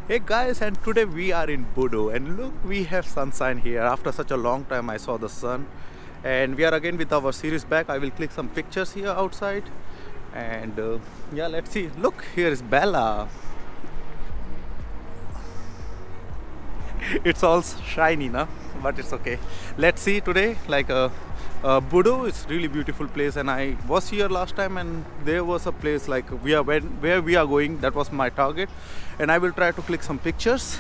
Hey guys, and today we are in Bodo, and look, we have sunshine here. After such a long time I saw the sun, and we are again with our series back. I will click some pictures here outside, and yeah, let's see. Look, here is Bella. It's all shiny now, but it's okay. Let's see today. Bodo is really beautiful place, and I was here last time, and there was a place like where we are going. That was my target, and I will try to click some pictures,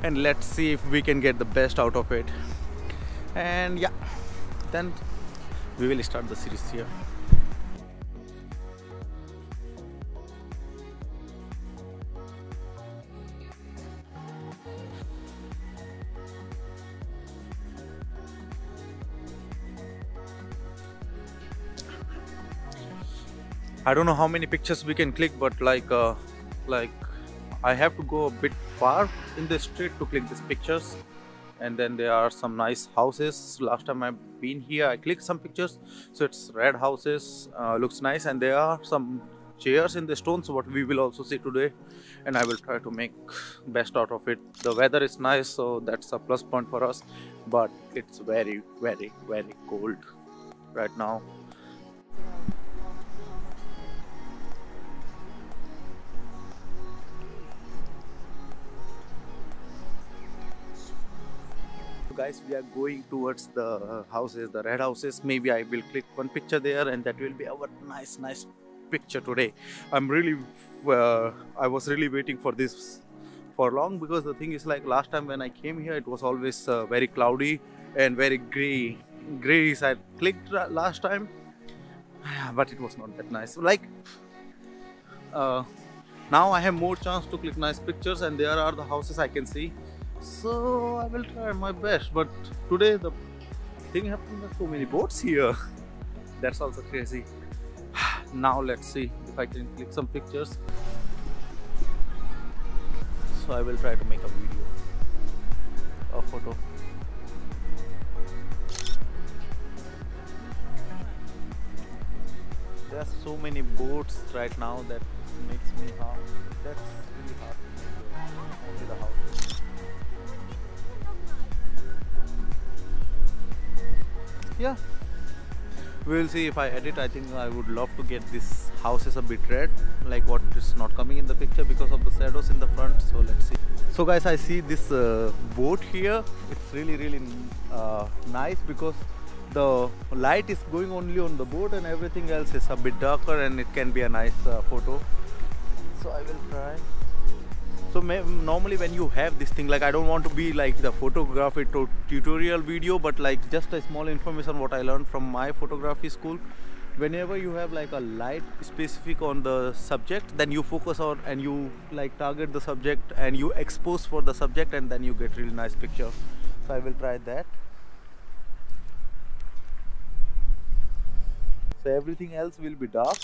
and let's see if we can get the best out of it. And yeah, then we will start the series here. I don't know how many pictures we can click, but like I have to go a bit far in the street to click these pictures. And then there are some nice houses. Last time I've been here, I clicked some pictures. So it's red houses, looks nice, and there are some chairs in the stones. What we will also see today, and I will try to make best out of it. The weather is nice, so that's a plus point for us. But it's very, very, very cold right now. Guys, we are going towards the houses, the red houses. Maybe I will click one picture there, and that will be our nice picture today. I was really waiting for this for long, because the thing is, like, last time when I came here, it was always very cloudy and very gray. I clicked last time, but it was not that nice. Uh, Now I have more chance to click nice pictures, and there are the houses I can see. So I will try my best. But today the thing happened, that so many boats here. That's also crazy. Now let's see if I can click some pictures. So I will try to make a video, a photo. There are so many boats right now that makes me hard. That's really hard. Only the house. Yeah, we'll see if I edit. I think I would love to get this houses a bit red, like what is not coming in the picture because of the shadows in the front. So let's see. So guys, I see this boat here. It's really nice, because the light is going only on the boat, and everything else is a bit darker, and it can be a nice photo. So I will try. So normally when you have this thing, like, I don't want to be like the photography tutorial video, but like just a small information what I learned from my photography school. Whenever you have like a light specific on the subject, then you focus on and you like target the subject and you expose for the subject, and then you get really nice picture. So I will try that. So everything else will be dark.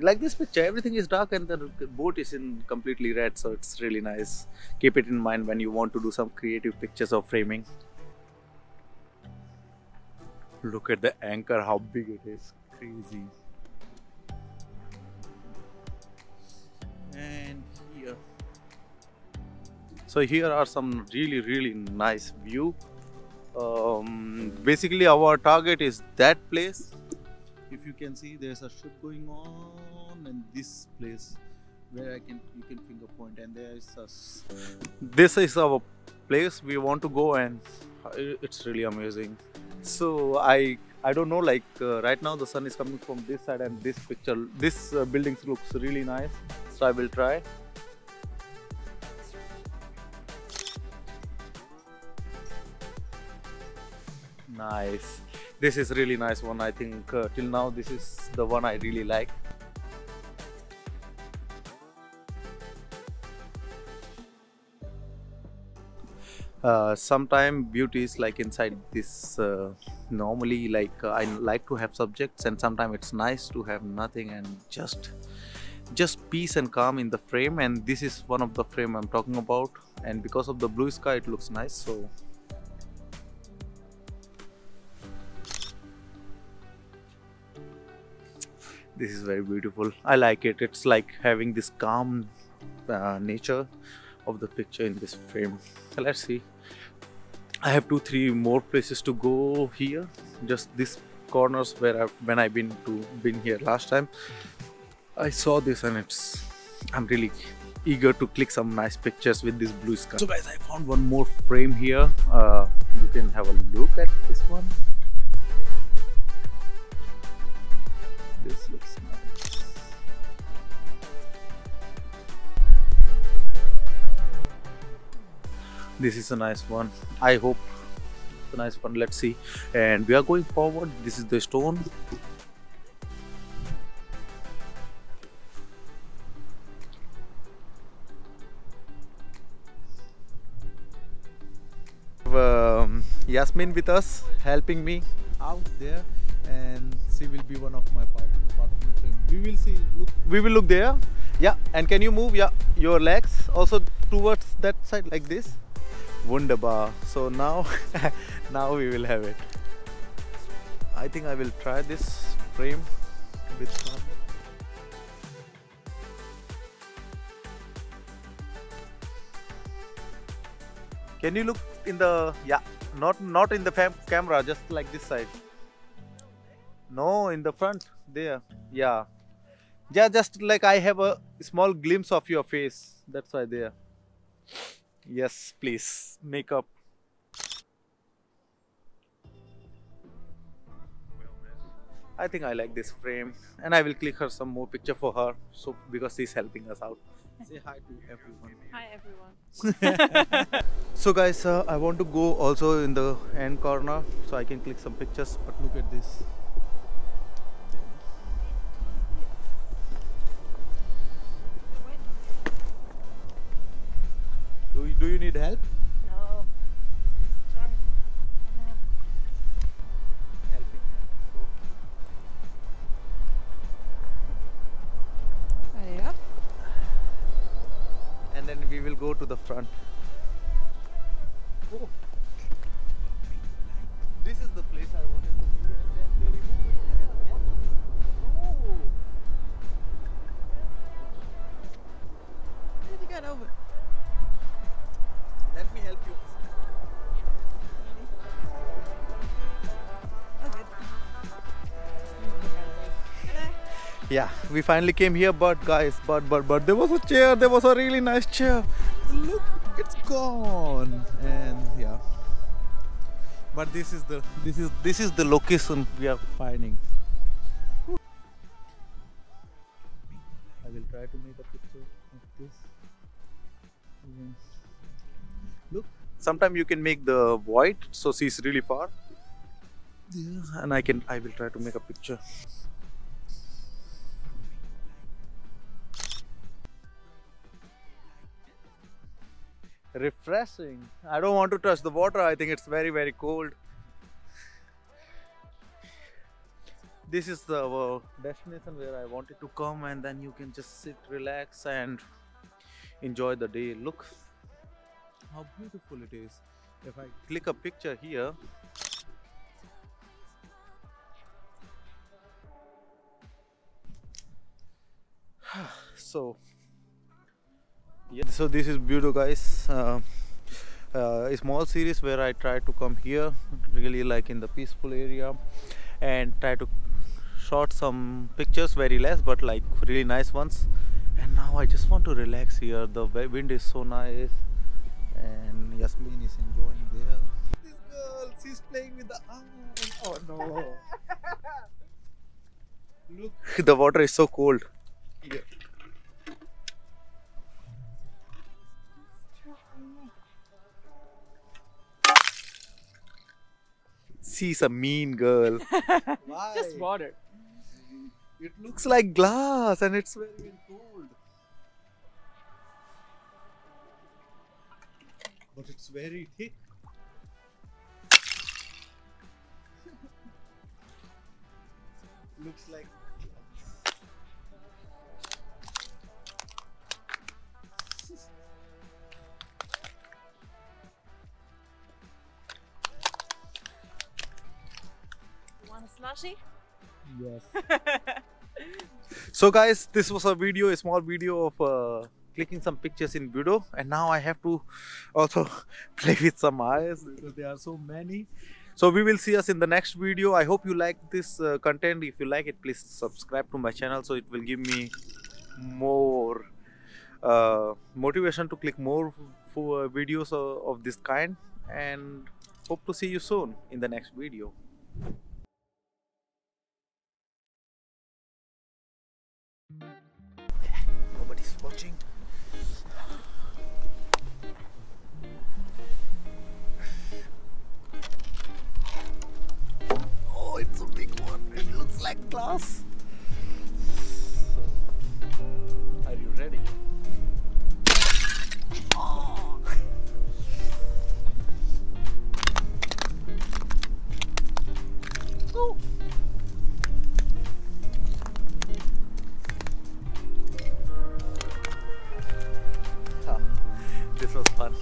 Like this picture, everything is dark and the boat is in completely red, so it's really nice. Keep it in mind when you want to do some creative pictures of framing. Look at the anchor, how big it is. Crazy. And here, so here are some really nice view. Basically our target is that place. If you can see, there's a ship going on, and this place where you can finger point, and there is this is our place we want to go, and it's really amazing. So I don't know, like right now the sun is coming from this side, and this buildings looks really nice. So I will try. Nice. This is really nice one. I think till now this is the one I really like. Sometime beauty is like inside this. Normally, like I like to have subjects, and sometimes it's nice to have nothing and just peace and calm in the frame. And this is one of the frame I'm talking about. And because of the blue sky, it looks nice. So This is very beautiful. I like it. It's like having this calm nature of the picture in this frame. So let's see. I have 2-3 more places to go here. Just this corners where when I've been here last time. I saw this and I'm really eager to click some nice pictures with this blue sky. So guys, I found one more frame here. You can have a look at this one. This looks nice. This is a nice one. I hope it's a nice one. Let's see. And we are going forward. This is the stone. Yasmin with us, helping me out there, and she will be one of my part of my frame. We will see. Look, we will look there. Yeah, and can you move? Yeah, your legs also towards that side like this. Wunderbar. So now, now we will have it. I think I will try this frame with some. Can you look in the, yeah, not in the camera, just like this side. No, in the front there. Yeah, yeah, just like I have a small glimpse of your face. That's why there. Yes, please make up. I think I like this frame, and I will click her some more picture for her. So because she's helping us out. Say hi to everyone. Hi everyone. So guys, I want to go also in the end corner so I can click some pictures. But look at this. Do you need help? No. Just try. Helping. Yeah. And then we will go to the front. Oh. This is the place I wanted to be, and then they remove it. Oh. How did you get over? Let me help you. Yeah, we finally came here, but guys, but there was a chair. There was a really nice chair. Look, it's gone. And yeah, but this is the location we are finding. I will try to make a picture of this. Look, sometimes you can make the void, so she's really far. Yeah, and I will try to make a picture. Refreshing. I don't want to touch the water. I think it's very, very cold. This is the destination where I wanted to come, and then you can just sit, relax, and enjoy the day. Look how beautiful it is. If I click a picture here, so yeah, so this is beautiful, guys. A small series where I try to come here, really like in the peaceful area, and try to shot some pictures, very less, but like really nice ones. And now I just want to relax here. The wind is so nice, and Yasmin is enjoying there. This girl, she's playing with the arm. Oh no! Look, the water is so cold. Here. She's a mean girl. Why? Just water. It looks like glass and it's very, very cold. But it's very thick. Looks like Want a slushy? yes. So guys, this was a small video of clicking some pictures in Bodo, and now I have to also play with some eyes because there are so many. So we will see us in the next video. I hope you like this content. If you like it, please subscribe to my channel, so it will give me more motivation to click more videos of this kind, and hope to see you soon in the next video. Nobody's watching. Oh, it's a big one. It looks like glass. So, are you ready? Oh. Go. This was fun.